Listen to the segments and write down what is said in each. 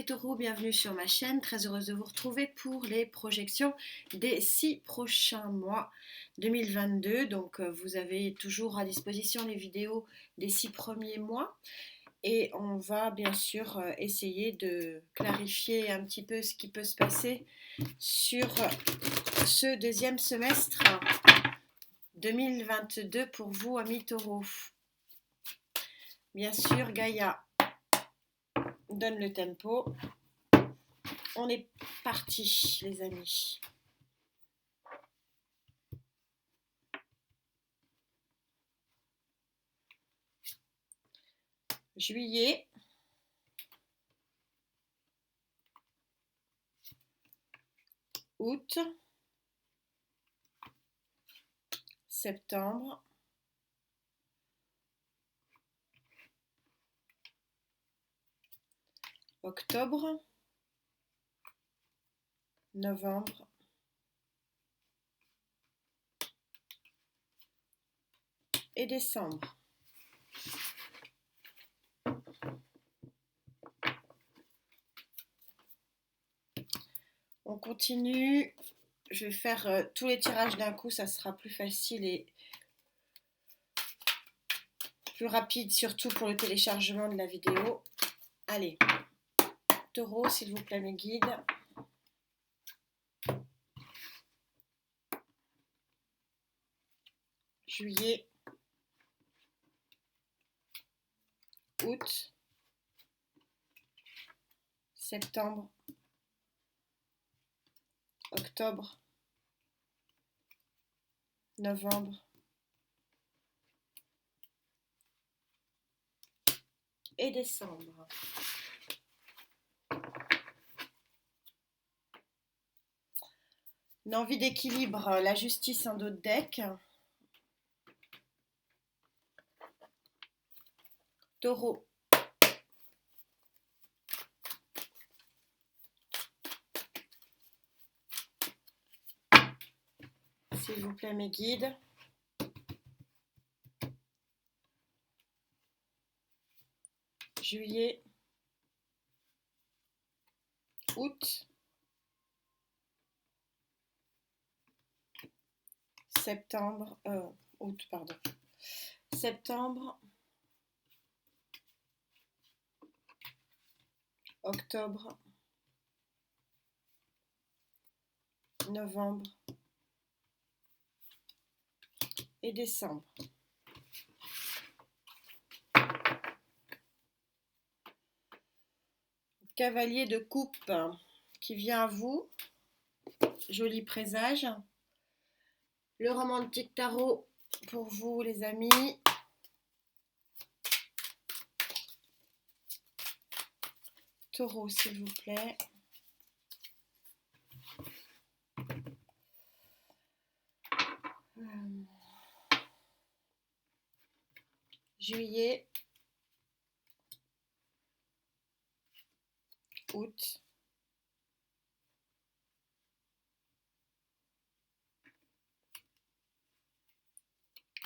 les taureaux, bienvenue sur ma chaîne, très heureuse de vous retrouver pour les projections des 6 prochains mois 2022. Donc vous avez toujours à disposition les vidéos des 6 premiers mois et on va bien sûr essayer de clarifier un petit peu ce qui peut se passer sur ce deuxième semestre 2022 pour vous amis taureaux. Bien sûr, Gaïa donne le tempo. On est parti, les amis. Juillet. Août. Septembre. Octobre. Novembre. Et décembre. On continue. Je vais faire tous les tirages d'un coup, ça sera plus facile et plus rapide, surtout pour le téléchargement de la vidéo. Allez, taureau, s'il vous plaît, mes guides. Juillet. Août. Septembre. Octobre. Novembre. Et décembre. Une envie d'équilibre, la justice en dos de deck. Taureau. S'il vous plaît, mes guides. Juillet. Août. Septembre. Août, pardon. Septembre. Octobre. Novembre. Et décembre. Cavalier de coupe qui vient à vous. Joli présage. Le romantique tarot pour vous, les amis. Taureau, s'il vous plaît. Juillet. Août.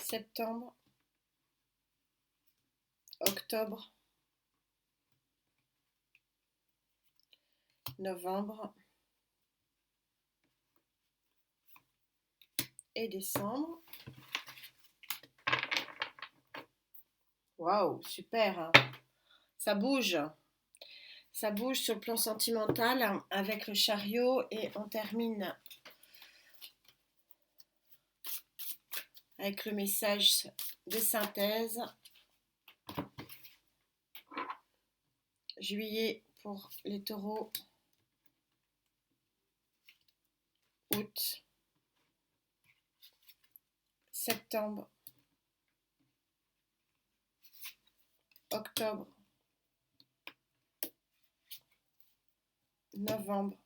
Septembre. Octobre. Novembre. Et décembre. Waouh, super, hein. Ça bouge. Ça bouge sur le plan sentimental avec le chariot et on termine avec le message de synthèse. Juillet pour les taureaux. Août. Septembre. Octobre. Novembre.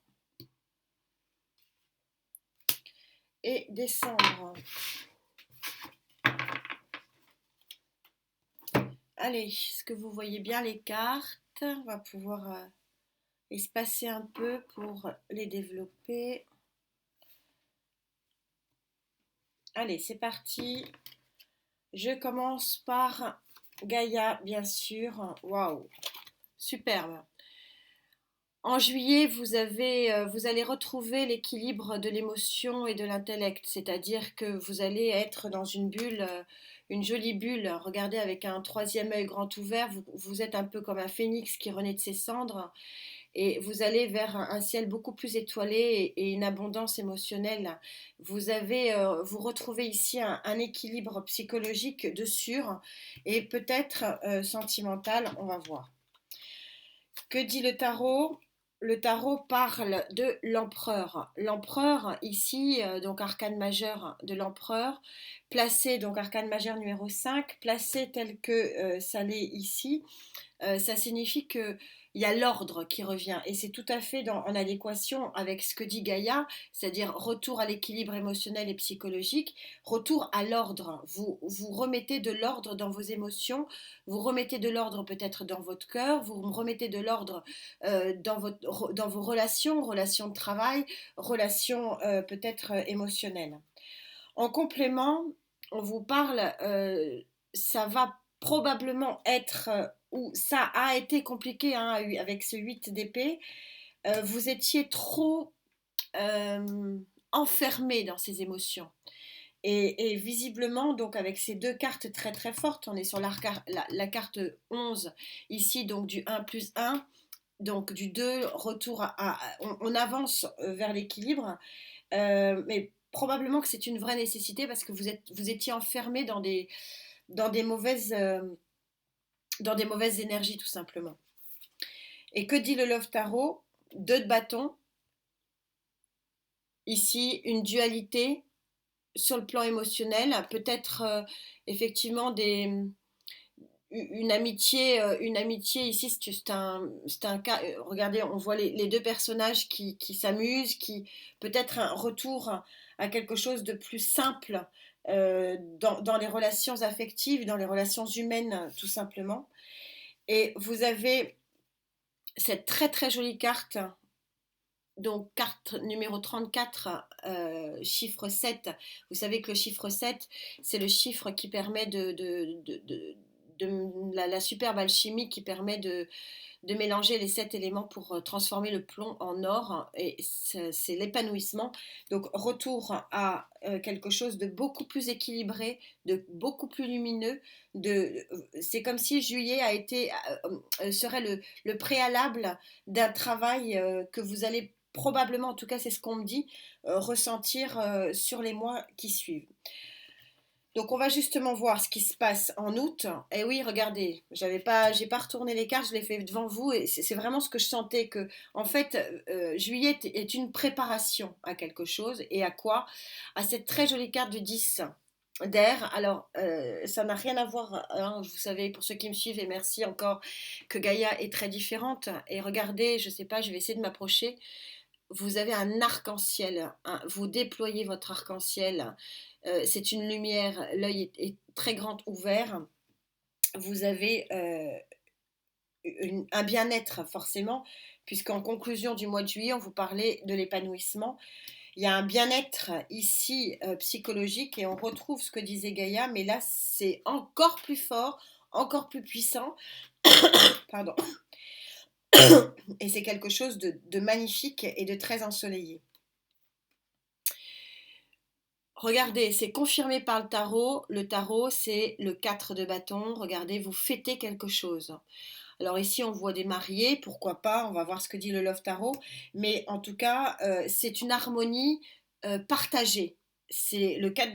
Et décembre. Allez, est-ce que vous voyez bien les cartes? On va pouvoir espacer un peu pour les développer. Allez, c'est parti. Je commence par Gaïa, bien sûr. Waouh, superbe. En juillet, vous allez retrouver l'équilibre de l'émotion et de l'intellect, c'est-à-dire que vous allez être dans une bulle, une jolie bulle. Regardez avec un troisième œil grand ouvert, vous êtes un peu comme un phénix qui renaît de ses cendres et vous allez vers un ciel beaucoup plus étoilé et une abondance émotionnelle. Vous retrouvez ici un équilibre psychologique de sûr et peut-être sentimental, on va voir. Que dit le tarot? Le tarot parle de l'empereur. L'empereur, ici, donc arcane majeur de l'empereur, placé, donc arcane majeur numéro 5, placé tel que ça l'est ici, ça signifie que il y a l'ordre qui revient et c'est tout à fait en adéquation avec ce que dit Gaïa, c'est-à-dire retour à l'équilibre émotionnel et psychologique, retour à l'ordre. Vous remettez de l'ordre dans vos émotions, vous remettez de l'ordre peut-être dans votre cœur, vous remettez de l'ordre dans vos relations, relations de travail, relations peut-être émotionnelles. En complément, on vous parle, ça va probablement être, ou ça a été compliqué hein, avec ce 8 d'épée, vous étiez trop euh, enfermé dans ces émotions. Et visiblement, donc avec ces deux cartes très très fortes, on est sur la carte 11, ici donc du 1 plus 1, donc du 2, retour on avance vers l'équilibre, mais probablement que c'est une vraie nécessité parce que vous étiez enfermé dans des mauvaises, dans des mauvaises énergies tout simplement. Et que dit le Love Tarot? 2 de bâton, ici une dualité sur le plan émotionnel, peut-être effectivement une amitié ici, c'est un cas, regardez, on voit les deux personnages qui s'amusent, qui peut-être un retour à quelque chose de plus simple dans les relations affectives, dans les relations humaines tout simplement. Et vous avez cette très très jolie carte, donc carte numéro 34, chiffre 7. Vous savez que le chiffre 7, c'est le chiffre qui permet la superbe alchimie qui permet de mélanger les 7 éléments pour transformer le plomb en or, et c'est l'épanouissement. Donc retour à quelque chose de beaucoup plus équilibré, de beaucoup plus lumineux. C'est comme si juillet serait le préalable d'un travail que vous allez probablement, en tout cas c'est ce qu'on me dit, ressentir sur les mois qui suivent. Donc on va justement voir ce qui se passe en août. Et oui, regardez, j'ai pas retourné les cartes, je l'ai fait devant vous et c'est vraiment ce que je sentais que, en fait, juillet est une préparation à quelque chose et à quoi? À cette très jolie carte de 10 d'air. Alors, ça n'a rien à voir, hein, vous savez, pour ceux qui me suivent, et merci encore, que Gaïa est très différente. Et regardez, je sais pas, je vais essayer de m'approcher. Vous avez un arc-en-ciel, vous déployez votre arc-en-ciel, c'est une lumière, l'œil est très grand ouvert, vous avez un bien-être forcément, puisqu'en conclusion du mois de juillet, on vous parlait de l'épanouissement. Il y a un bien-être ici psychologique et on retrouve ce que disait Gaïa, mais là c'est encore plus fort, encore plus puissant, pardon, et c'est quelque chose de magnifique et de très ensoleillé. Regardez, c'est confirmé par le tarot. Le tarot, c'est le 4 de bâton. Regardez, vous fêtez quelque chose. Alors ici, on voit des mariés, pourquoi pas, on va voir ce que dit le Love Tarot. Mais en tout cas, c'est une harmonie partagée. C'est le 4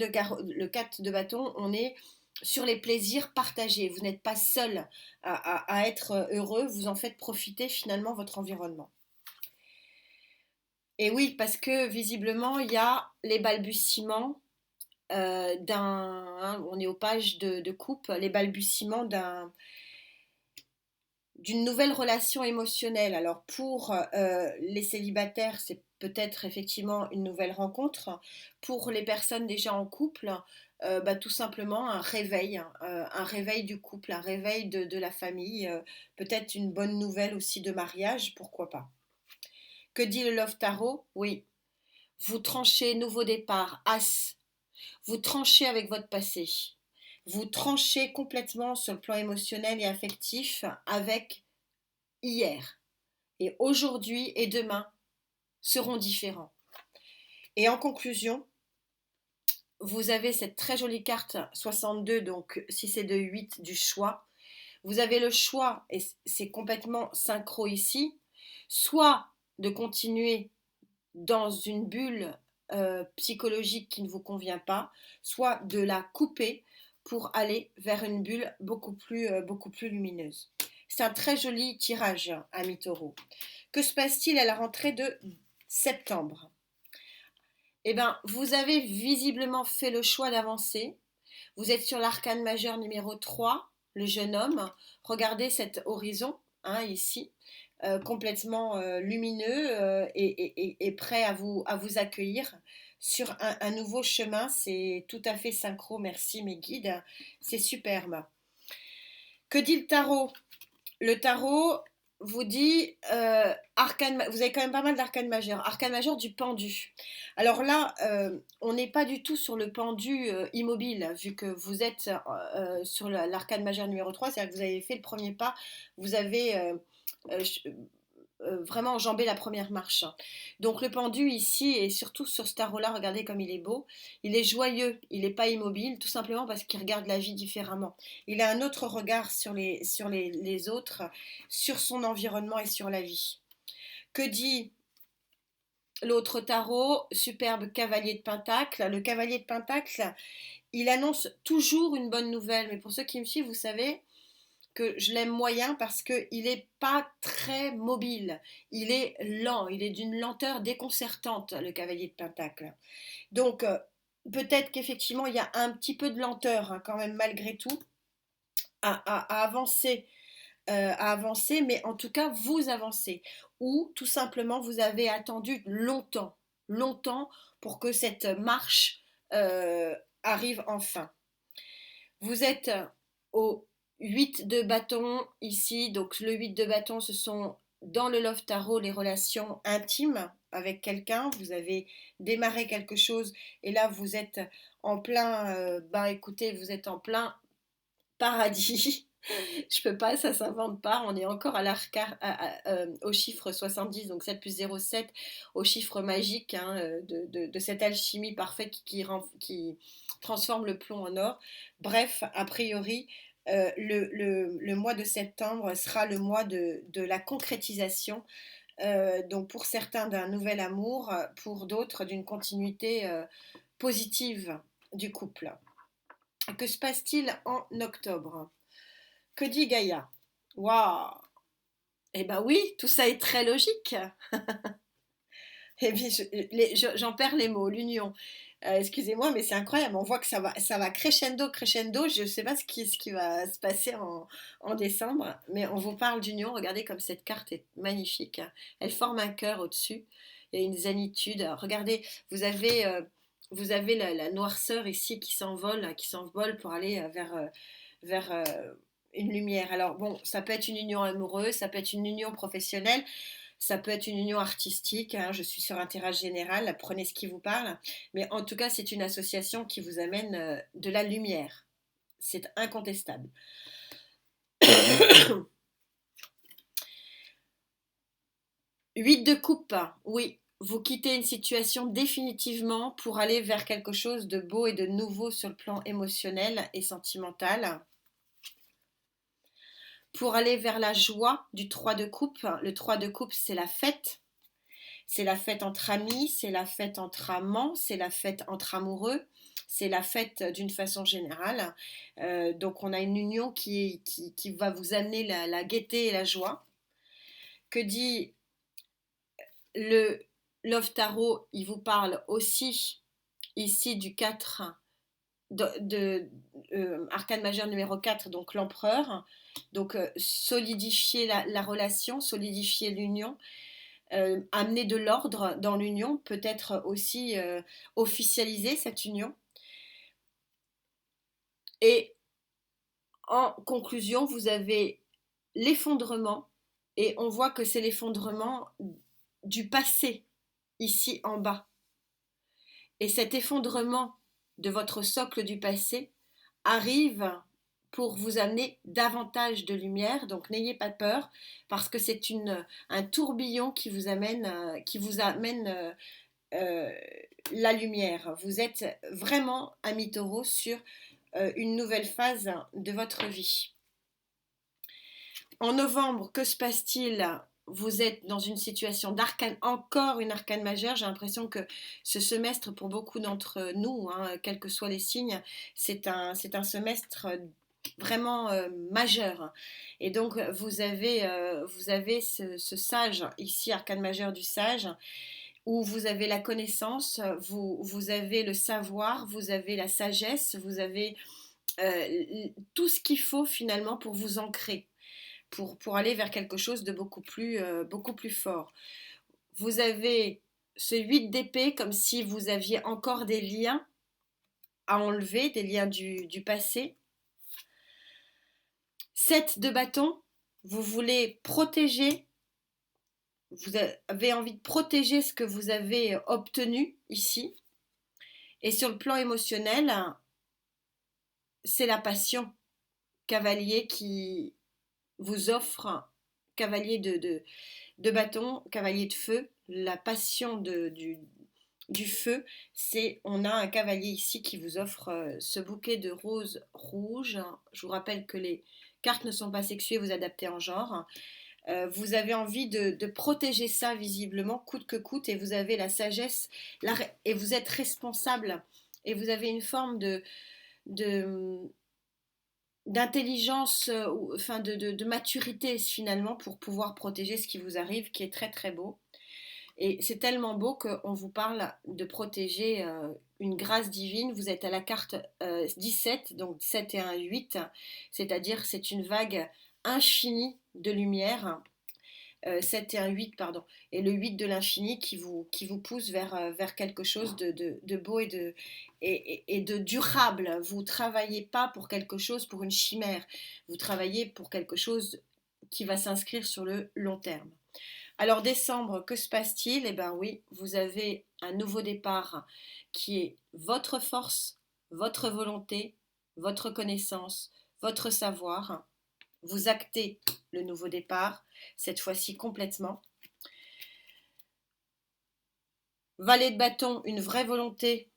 de bâton, on est sur les plaisirs partagés. Vous n'êtes pas seul à être heureux, vous en faites profiter finalement votre environnement. Et oui, parce que visiblement, il y a les balbutiements on est aux pages de coupe, les balbutiements d'une nouvelle relation émotionnelle. Alors pour les célibataires, c'est peut-être effectivement une nouvelle rencontre. Pour les personnes déjà en couple, tout simplement un réveil du couple, un réveil de la famille, peut-être une bonne nouvelle aussi de mariage, pourquoi pas. Que dit le Love Tarot? Oui, vous tranchez, nouveau départ, As. Vous tranchez avec votre passé. Vous tranchez complètement sur le plan émotionnel et affectif avec hier. Et aujourd'hui et demain seront différents. Et en conclusion, vous avez cette très jolie carte 62, donc si c'est de 8 du choix. Vous avez le choix, et c'est complètement synchro ici, soit de continuer dans une bulle psychologique qui ne vous convient pas, soit de la couper pour aller vers une bulle beaucoup plus lumineuse. C'est un très joli tirage, ami Taureau. Que se passe-t-il à la rentrée de septembre? Eh bien, vous avez visiblement fait le choix d'avancer. Vous êtes sur l'arcane majeur numéro 3, le jeune homme. Regardez cet horizon, hein, ici, complètement lumineux et prêt à vous accueillir sur un nouveau chemin. C'est tout à fait synchro, merci mes guides. C'est superbe. Que dit le tarot? Le tarot vous dit arcane, vous avez quand même pas mal d'arcane majeur. Arcane majeur du pendu. Alors là, on n'est pas du tout sur le pendu immobile, vu que vous êtes sur l'arcane majeur numéro 3, c'est-à-dire que vous avez fait le premier pas, vous avez euh, vraiment enjambé la première marche. Donc le pendu ici, et surtout sur ce tarot-là, regardez comme il est beau, il est joyeux, il n'est pas immobile, tout simplement parce qu'il regarde la vie différemment. Il a un autre regard sur les autres, sur son environnement et sur la vie. Que dit l'autre tarot? Superbe cavalier de Pentacle. Le cavalier de Pentacle, il annonce toujours une bonne nouvelle, mais pour ceux qui me suivent, vous savez que je l'aime moyen parce qu'il n'est pas très mobile, il est lent, il est d'une lenteur déconcertante, le cavalier de Pentacle. Donc peut-être qu'effectivement il y a un petit peu de lenteur hein, quand même malgré tout avancer, à avancer, mais en tout cas vous avancez, ou tout simplement vous avez attendu longtemps, longtemps pour que cette marche arrive enfin. Vous êtes au 8 de bâton ici, donc le 8 de bâton, ce sont dans le Love Tarot les relations intimes avec quelqu'un. Vous avez démarré quelque chose et là vous êtes en plein, écoutez, vous êtes en plein paradis. Je peux pas, ça s'invente pas. On est encore au chiffre 70, donc 7 plus 0, 7, au chiffre magique hein, de cette alchimie parfaite qui transforme le plomb en or. Bref, a priori, le mois de septembre sera le mois de la concrétisation. Donc pour certains d'un nouvel amour, pour d'autres d'une continuité positive du couple. Que se passe-t-il en octobre? Que dit Gaïa? Waouh! Eh ben oui, tout ça est très logique. Eh bien, j'en perds les mots, l'union. Excusez-moi, mais c'est incroyable. On voit que ça va crescendo, crescendo. Je ne sais pas ce qui va se passer en décembre, mais on vous parle d'union. Regardez comme cette carte est magnifique. Elle forme un cœur au-dessus. Il y a une zénitude. Regardez, vous avez la noirceur ici qui s'envole pour aller vers une lumière. Alors bon, ça peut être une union amoureuse, ça peut être une union professionnelle, ça peut être une union artistique, hein, je suis sur un tirage général, prenez ce qui vous parle, mais en tout cas c'est une association qui vous amène de la lumière, c'est incontestable. 8 de coupe, oui, vous quittez une situation définitivement pour aller vers quelque chose de beau et de nouveau sur le plan émotionnel et sentimental. Pour aller vers la joie du 3 de coupe. Le 3 de coupe, c'est la fête. C'est la fête entre amis, c'est la fête entre amants, c'est la fête entre amoureux, c'est la fête d'une façon générale. Donc on a une union qui va vous amener la gaieté et la joie. Que dit le Love Tarot? Il vous parle aussi ici du 4 arcane majeur numéro 4, donc l'empereur. Donc solidifier la relation, solidifier l'union, amener de l'ordre dans l'union, peut-être aussi officialiser cette union. Et en conclusion, vous avez l'effondrement, et on voit que c'est l'effondrement du passé, ici en bas. Et cet effondrement de votre socle du passé arrive pour vous amener davantage de lumière. Donc n'ayez pas peur parce que c'est un tourbillon qui vous amène euh, la lumière. Vous êtes vraiment, ami Taureau, sur une nouvelle phase de votre vie. En novembre, que se passe-t-il? Vous êtes dans une situation d'arcane, encore une arcane majeure. J'ai l'impression que ce semestre, pour beaucoup d'entre nous, hein, quels que soient les signes, c'est un semestre vraiment majeur. Et donc, vous avez ce sage, ici, arcane majeur du sage, où vous avez la connaissance, vous avez le savoir, vous avez la sagesse, vous avez tout ce qu'il faut finalement pour vous ancrer pour aller vers quelque chose de beaucoup plus fort. Vous avez ce 8 d'épée comme si vous aviez encore des liens à enlever, des liens du passé. 7 de bâton, vous voulez protéger, vous avez envie de protéger ce que vous avez obtenu ici. Et sur le plan émotionnel, c'est la passion, cavalier qui vous offre, cavalier de bâton, cavalier de feu, la passion du feu, on a un cavalier ici qui vous offre ce bouquet de roses rouges. Je vous rappelle que les cartes ne sont pas sexuées, vous adaptez en genre. Vous avez envie de protéger ça visiblement, coûte que coûte, et vous avez la sagesse, et vous êtes responsable, et vous avez une forme de d'intelligence, enfin de maturité finalement pour pouvoir protéger ce qui vous arrive, qui est très très beau. Et c'est tellement beau qu'on vous parle de protéger une grâce divine. Vous êtes à la carte 17, donc 7 et 1, 8, c'est-à-dire c'est une vague infinie de lumière. 7 et un 8, pardon, et le 8 de l'infini qui vous pousse vers quelque chose de beau et de durable. Vous ne travaillez pas pour quelque chose, pour une chimère, vous travaillez pour quelque chose qui va s'inscrire sur le long terme. Alors décembre, que se passe-t-il? Eh bien oui, vous avez un nouveau départ qui est votre force, votre volonté, votre connaissance, votre savoir. Vous actez le nouveau départ, cette fois-ci complètement. Valet de bâton, une vraie volonté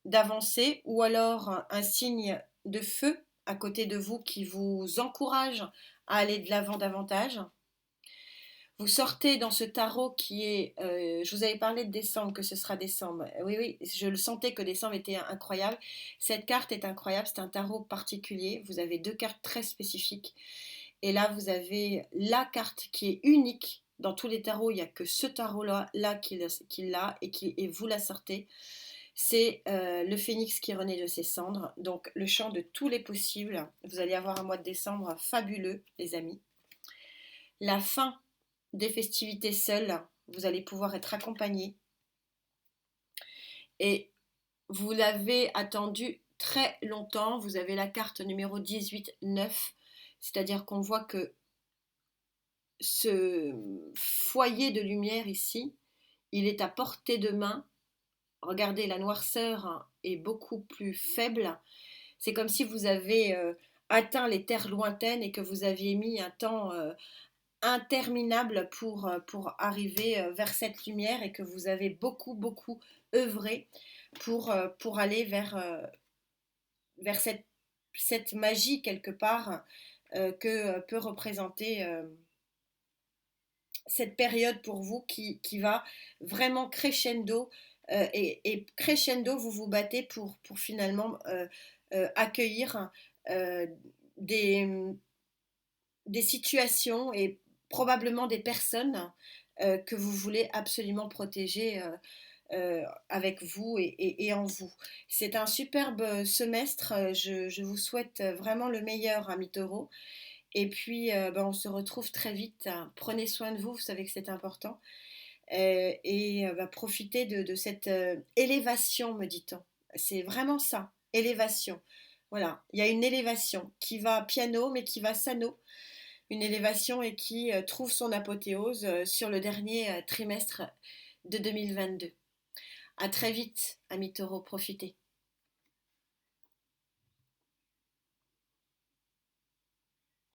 d'avancer, ou alors un signe de feu à côté de vous qui vous encourage à aller de l'avant davantage. Vous sortez dans ce tarot qui est... je vous avais parlé de décembre, que ce sera décembre. Oui, oui, je le sentais que décembre était incroyable. Cette carte est incroyable, c'est un tarot particulier. Vous avez 2 cartes très spécifiques. Et là, vous avez la carte qui est unique. Dans tous les tarots, il n'y a que ce tarot-là qui l'a et vous la sortez. C'est le phénix qui renaît de ses cendres. Donc, le champ de tous les possibles. Vous allez avoir un mois de décembre fabuleux, les amis. La fin des festivités seules. Vous allez pouvoir être accompagnés. Et vous l'avez attendu très longtemps. Vous avez la carte numéro 18, 9. C'est-à-dire qu'on voit que ce foyer de lumière ici, il est à portée de main. Regardez, la noirceur est beaucoup plus faible. C'est comme si vous avez atteint les terres lointaines et que vous aviez mis un temps interminable pour arriver vers cette lumière et que vous avez beaucoup, beaucoup œuvré pour aller vers cette magie quelque part que peut représenter cette période pour vous qui va vraiment crescendo et crescendo vous vous battez pour finalement accueillir des, des situations et probablement des personnes que vous voulez absolument protéger avec vous et en vous. C'est un superbe semestre, je vous souhaite vraiment le meilleur, ami Taureau. Et puis, on se retrouve très vite. Prenez soin de vous, vous savez que c'est important. Profitez de cette élévation, me dit-on. C'est vraiment ça, élévation. Voilà, il y a une élévation qui va piano, mais qui va sano. Une élévation et qui trouve son apothéose sur le dernier trimestre de 2022. À très vite, amis taureaux, profitez.